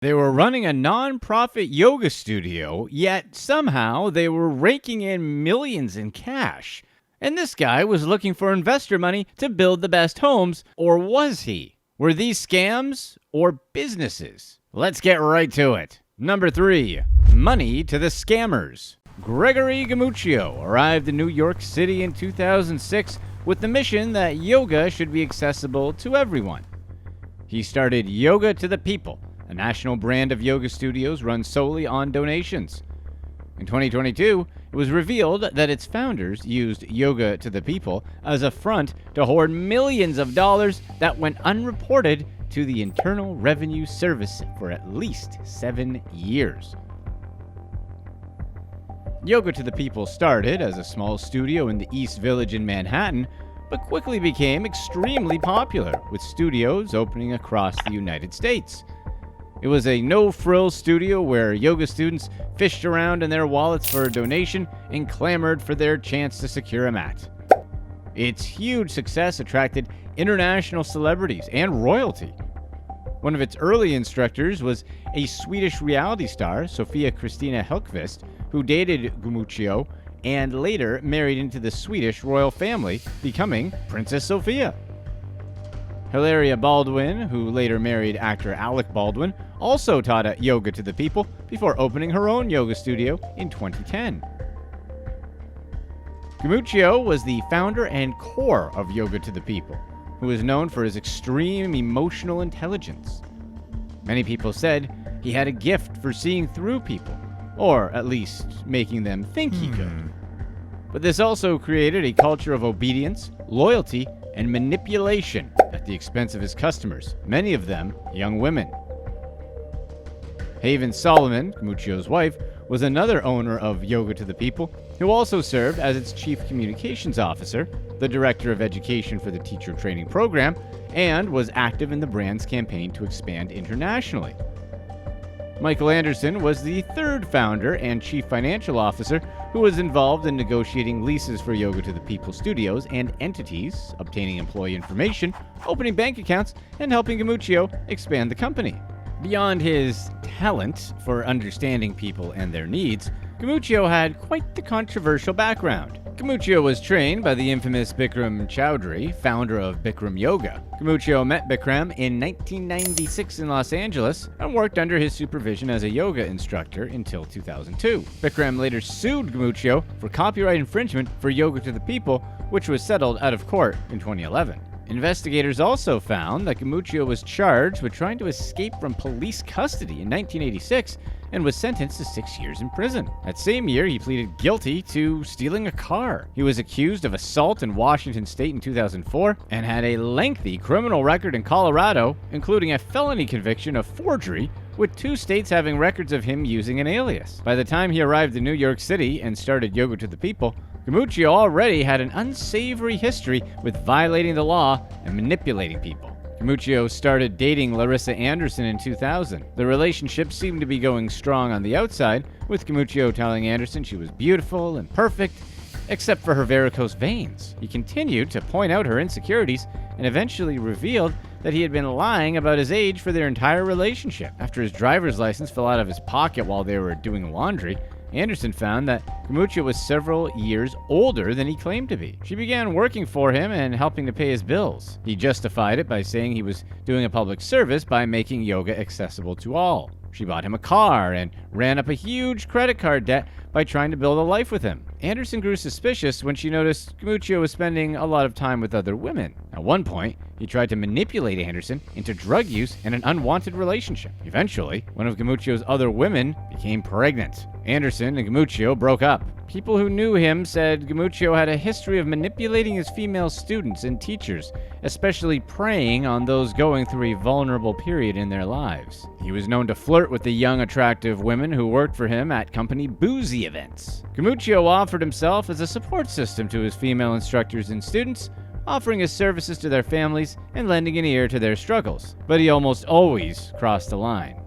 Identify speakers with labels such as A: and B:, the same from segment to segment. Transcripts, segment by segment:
A: They were running a non-profit yoga studio, yet somehow they were raking in millions in cash. And this guy was looking for investor money to build the best homes, or was he? Were these scams or businesses? Let's get right to it. Number 3, money to the scammers. Gregory Gumucio arrived in New York City in 2006 with the mission that yoga should be accessible to everyone. He started Yoga to the People, a national brand of yoga studios run solely on donations. In 2022, it was revealed that its founders used Yoga to the People as a front to hoard millions of dollars that went unreported to the Internal Revenue Service for at least 7 years. Yoga to the People started as a small studio in the East Village in Manhattan, but quickly became extremely popular, with studios opening across the United States. It was a no-frills studio where yoga students fished around in their wallets for a donation and clamored for their chance to secure a mat. Its huge success attracted international celebrities and royalty. One of its early instructors was a Swedish reality star, Sofia Kristina Hellqvist, who dated Gumucio and later married into the Swedish royal family, becoming Princess Sofia. Hilaria Baldwin, who later married actor Alec Baldwin, also taught at Yoga to the People before opening her own yoga studio in 2010. Gumucio was the founder and core of Yoga to the People, who is known for his extreme emotional intelligence. Many people said he had a gift for seeing through people, or at least making them think he could. But this also created a culture of obedience, loyalty, and manipulation at the expense of his customers, many of them young women. Haven Solomon, Gumucio's wife, was another owner of Yoga to the People, who also served as its chief communications officer, the director of education for the teacher training program, and was active in the brand's campaign to expand internationally. Michael Anderson was the third founder and chief financial officer who was involved in negotiating leases for Yoga to the People studios and entities, obtaining employee information, opening bank accounts, and helping Gumucio expand the company. Beyond his talent for understanding people and their needs, Gumucio had quite the controversial background. Gumucio was trained by the infamous Bikram Choudhury, founder of Bikram Yoga. Gumucio met Bikram in 1996 in Los Angeles and worked under his supervision as a yoga instructor until 2002. Bikram later sued Gumucio for copyright infringement for Yoga to the People, which was settled out of court in 2011. Investigators also found that Gumucio was charged with trying to escape from police custody in 1986 and was sentenced to 6 years in prison. That same year, he pleaded guilty to stealing a car. He was accused of assault in Washington state in 2004 and had a lengthy criminal record in Colorado, including a felony conviction of forgery, with 2 states having records of him using an alias. By the time he arrived in New York City and started Yoga to the People, Gumucio already had an unsavory history with violating the law and manipulating people. Gumucio started dating Larissa Anderson in 2000. The relationship seemed to be going strong on the outside, with Gumucio telling Anderson she was beautiful and perfect, except for her varicose veins. He continued to point out her insecurities and eventually revealed that he had been lying about his age for their entire relationship. After his driver's license fell out of his pocket while they were doing laundry, Anderson found that Gumucio was several years older than he claimed to be. She began working for him and helping to pay his bills. He justified it by saying he was doing a public service by making yoga accessible to all. She bought him a car and ran up a huge credit card debt by trying to build a life with him. Anderson grew suspicious when she noticed Gumucio was spending a lot of time with other women. At one point, he tried to manipulate Anderson into drug use and an unwanted relationship. Eventually, one of Gumucio's other women became pregnant. Anderson and Gumucio broke up. People who knew him said Gumucio had a history of manipulating his female students and teachers, especially preying on those going through a vulnerable period in their lives. He was known to flirt with the young, attractive women who worked for him at company boozy events. Gumucio offered himself as a support system to his female instructors and students, offering his services to their families and lending an ear to their struggles. But he almost always crossed the line.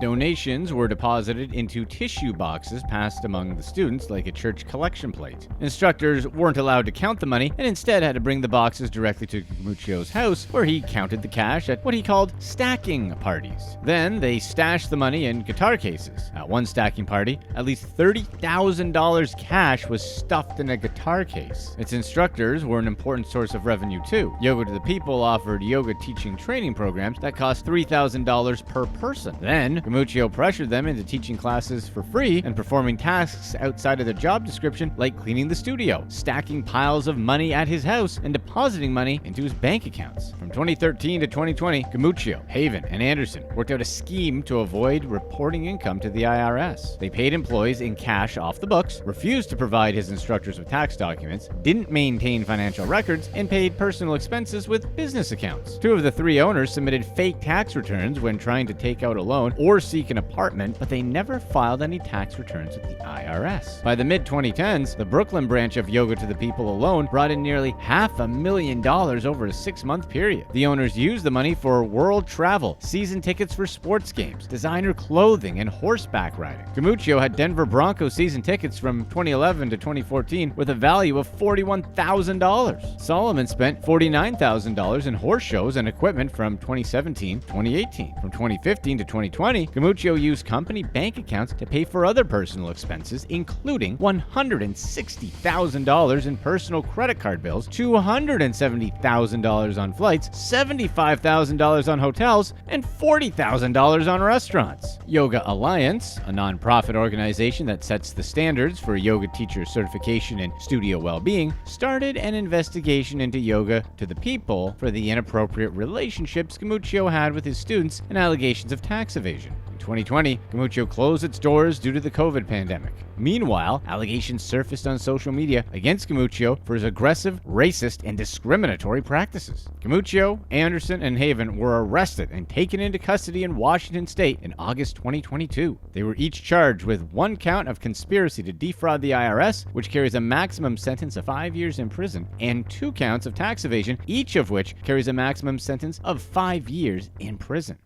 A: Donations were deposited into tissue boxes passed among the students like a church collection plate. Instructors weren't allowed to count the money and instead had to bring the boxes directly to Gumucio's house, where he counted the cash at what he called stacking parties. Then they stashed the money in guitar cases. At one stacking party, at least $30,000 cash was stuffed in a guitar case. Its instructors were an important source of revenue too. Yoga to the People offered yoga teaching training programs that cost $3,000 per person. Then, Gumucio pressured them into teaching classes for free and performing tasks outside of their job description like cleaning the studio, stacking piles of money at his house, and depositing money into his bank accounts. From 2013 to 2020, Gumucio, Haven, and Anderson worked out a scheme to avoid reporting income to the IRS. They paid employees in cash off the books, refused to provide his instructors with tax documents, didn't maintain financial records, and paid personal expenses with business accounts. Two of the three owners submitted fake tax returns when trying to take out a loan or seek an apartment, but they never filed any tax returns with the IRS. By the mid-2010s, the Brooklyn branch of Yoga to the People alone brought in nearly $500,000 over a 6-month period. The owners used the money for world travel, season tickets for sports games, designer clothing, and horseback riding. Gumucio had Denver Broncos season tickets from 2011 to 2014 with a value of $41,000. Solomon spent $49,000 in horse shows and equipment from 2017 to 2018. From 2015 to 2020, Gumucio used company bank accounts to pay for other personal expenses, including $160,000 in personal credit card bills, $270,000 on flights, $75,000 on hotels, and $40,000 on restaurants. Yoga Alliance, a nonprofit organization that sets the standards for yoga teacher certification and studio well-being, started an investigation into Yoga to the People for the inappropriate relationships Gumucio had with his students and allegations of tax evasion. In 2020, Gumucio closed its doors due to the COVID pandemic. Meanwhile, allegations surfaced on social media against Gumucio for his aggressive, racist, and discriminatory practices. Gumucio, Anderson, and Haven were arrested and taken into custody in Washington State in August 2022. They were each charged with one count of conspiracy to defraud the IRS, which carries a maximum sentence of 5 years in prison, and 2 counts of tax evasion, each of which carries a maximum sentence of 5 years in prison.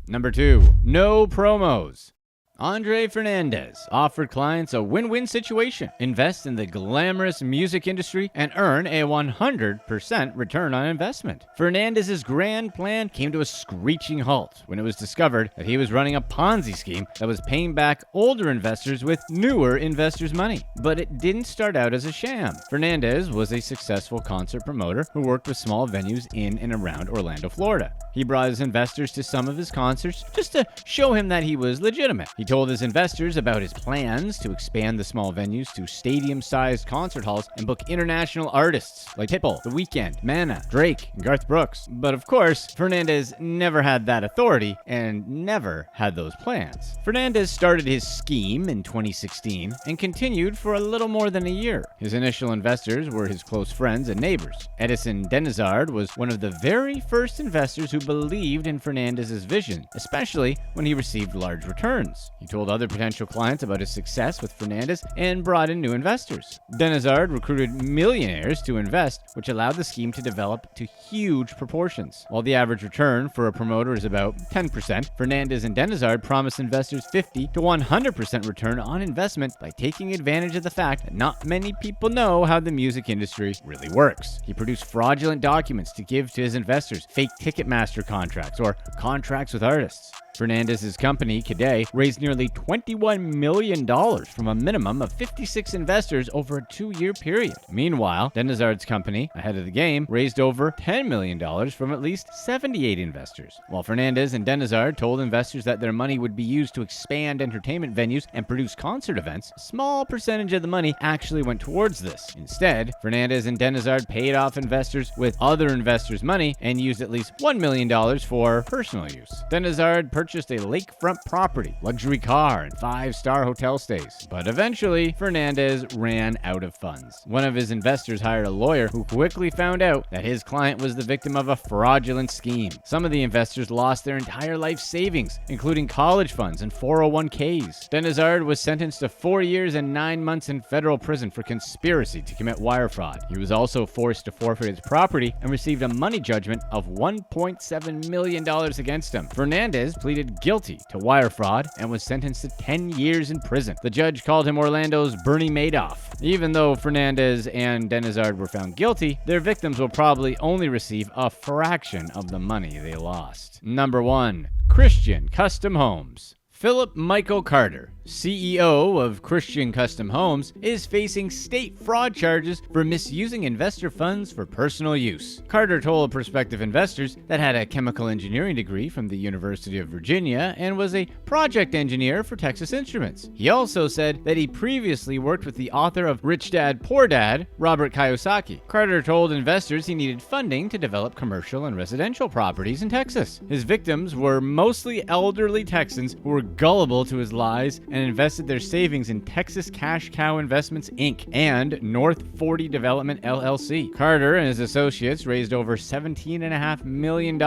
A: Number 2. No promos. Andre Fernandez offered clients a win-win situation: invest in the glamorous music industry and earn a 100% return on investment. Fernandez's grand plan came to a screeching halt when it was discovered that he was running a Ponzi scheme that was paying back older investors with newer investors' money. But it didn't start out as a sham. Fernandez was a successful concert promoter who worked with small venues in and around Orlando, Florida. He brought his investors to some of his concerts just to show him that he was legitimate. He told his investors about his plans to expand the small venues to stadium-sized concert halls and book international artists like Pitbull, The Weeknd, Mana, Drake, and Garth Brooks. But of course, Fernandez never had that authority and never had those plans. Fernandez started his scheme in 2016 and continued for a little more than a year. His initial investors were his close friends and neighbors. Edison DENIZARD was one of the very first investors who believed in Fernandez's vision, especially when he received large returns. He told other potential clients about his success with Fernandez and brought in new investors. DENIZARD recruited millionaires to invest, which allowed the scheme to develop to huge proportions. While the average return for a promoter is about 10%, Fernandez and DENIZARD promised investors 50 to 100% return on investment by taking advantage of the fact that not many people know how the music industry really works. He produced fraudulent documents to give to his investors, fake Ticketmaster contracts, or contracts with artists. Fernandez's company, Cadet, raised nearly $21 million from a minimum of 56 investors over a 2-year period. Meanwhile, DENIZARD's company, ahead of the game, raised over $10 million from at least 78 investors. While Fernandez and DENIZARD told investors that their money would be used to expand entertainment venues and produce concert events, a small percentage of the money actually went towards this. Instead, Fernandez and DENIZARD paid off investors with other investors' money and used at least $1 million for personal use. DENIZARD purchased a lakefront property, luxury car, and 5-star hotel stays. But eventually, Fernandez ran out of funds. One of his investors hired a lawyer who quickly found out that his client was the victim of a fraudulent scheme. Some of the investors lost their entire life savings, including college funds and 401ks. DENIZARD was sentenced to 4 years and 9 months in federal prison for conspiracy to commit wire fraud. He was also forced to forfeit his property and received a money judgment of $1.7 million against him. Fernandez pleaded pleaded guilty to wire fraud and was sentenced to 10 years in prison. The judge called him Orlando's Bernie Madoff. Even though Fernandez and DENIZARD were found guilty, their victims will probably only receive a fraction of the money they lost. Number 1. Christian Custom Homes. Philip Michael Carter, CEO of Christian Custom Homes, is facing state fraud charges for misusing investor funds for personal use. Carter told prospective investors that had a chemical engineering degree from the University of Virginia and was a project engineer for Texas Instruments. He also said that he previously worked with the author of Rich Dad, Poor Dad, Robert Kiyosaki. Carter told investors he needed funding to develop commercial and residential properties in Texas. His victims were mostly elderly Texans who were gullible to his lies and invested their savings in Texas Cash Cow Investments, Inc. and North 40 Development, LLC. Carter and his associates raised over $17.5 million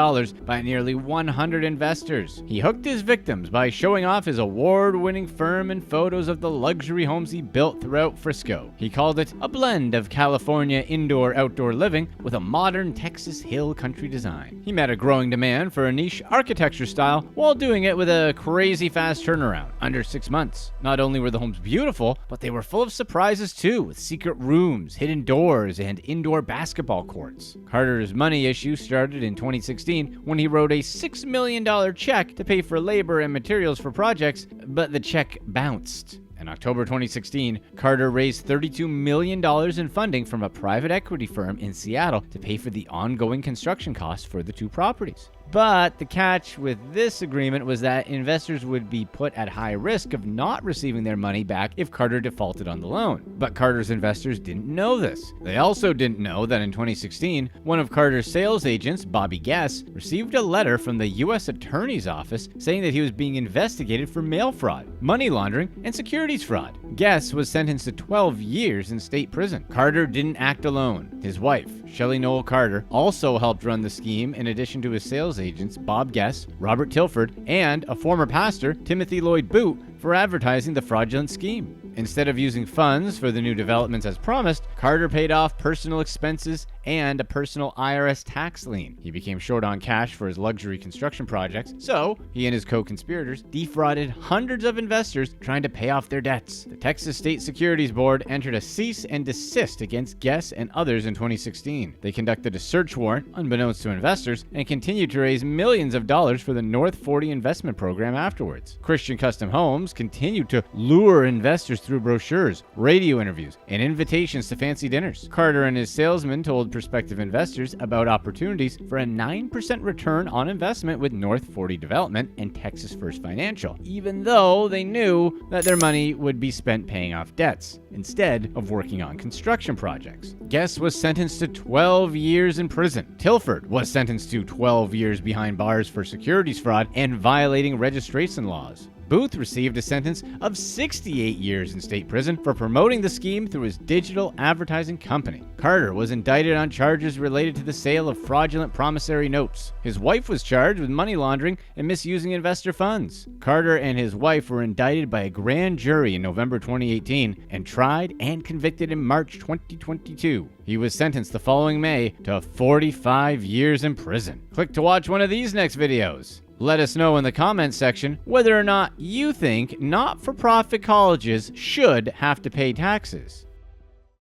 A: by nearly 100 investors. He hooked his victims by showing off his award-winning firm and photos of the luxury homes he built throughout Frisco. He called it a blend of California indoor-outdoor living with a modern Texas hill country design. He met a growing demand for a niche architecture style while doing it with a crazy fast turnaround, under 6 months. Not only were the homes beautiful, but they were full of surprises too, with secret rooms, hidden doors, and indoor basketball courts. Carter's money issue started in 2016 when he wrote a $6 million check to pay for labor and materials for projects, but the check bounced. In October 2016, Carter raised $32 million in funding from a private equity firm in Seattle to pay for the ongoing construction costs for the 2 properties. But the catch with this agreement was that investors would be put at high risk of not receiving their money back if Carter defaulted on the loan. But Carter's investors didn't know this. They also didn't know that in 2016, one of Carter's sales agents, Bobby Guess, received a letter from the U.S. Attorney's Office saying that he was being investigated for mail fraud, money laundering, and securities fraud. Guess was sentenced to 12 years in state prison. Carter didn't act alone. His wife, Shelley Noel Carter, also helped run the scheme in addition to his sales agents Bob Guess, Robert Tilford, and a former pastor, Timothy Lloyd Boot, for advertising the fraudulent scheme. Instead of using funds for the new developments as promised, Carter paid off personal expenses and a personal IRS tax lien. He became short on cash for his luxury construction projects, so he and his co-conspirators defrauded hundreds of investors trying to pay off their debts. The Texas State Securities Board entered a cease and desist against Guess and others in 2016. They conducted a search warrant, unbeknownst to investors, and continued to raise millions of dollars for the North 40 investment program afterwards. Christian Custom Homes continued to lure investors through brochures, radio interviews, and invitations to fancy dinners. Carter and his salesmen told prospective investors about opportunities for a 9% return on investment with North 40 Development and Texas First Financial, even though they knew that their money would be spent paying off debts instead of working on construction projects. Guess was sentenced to 12 years in prison. Tilford was sentenced to 12 years behind bars for securities fraud and violating registration laws. Booth received a sentence of 68 years in state prison for promoting the scheme through his digital advertising company. Carter was indicted on charges related to the sale of fraudulent promissory notes. His wife was charged with money laundering and misusing investor funds. Carter and his wife were indicted by a grand jury in November 2018 and tried and convicted in March 2022. He was sentenced the following May to 45 years in prison. Click to watch one of these next videos. Let us know in the comments section whether or not you think not-for-profit colleges should have to pay taxes.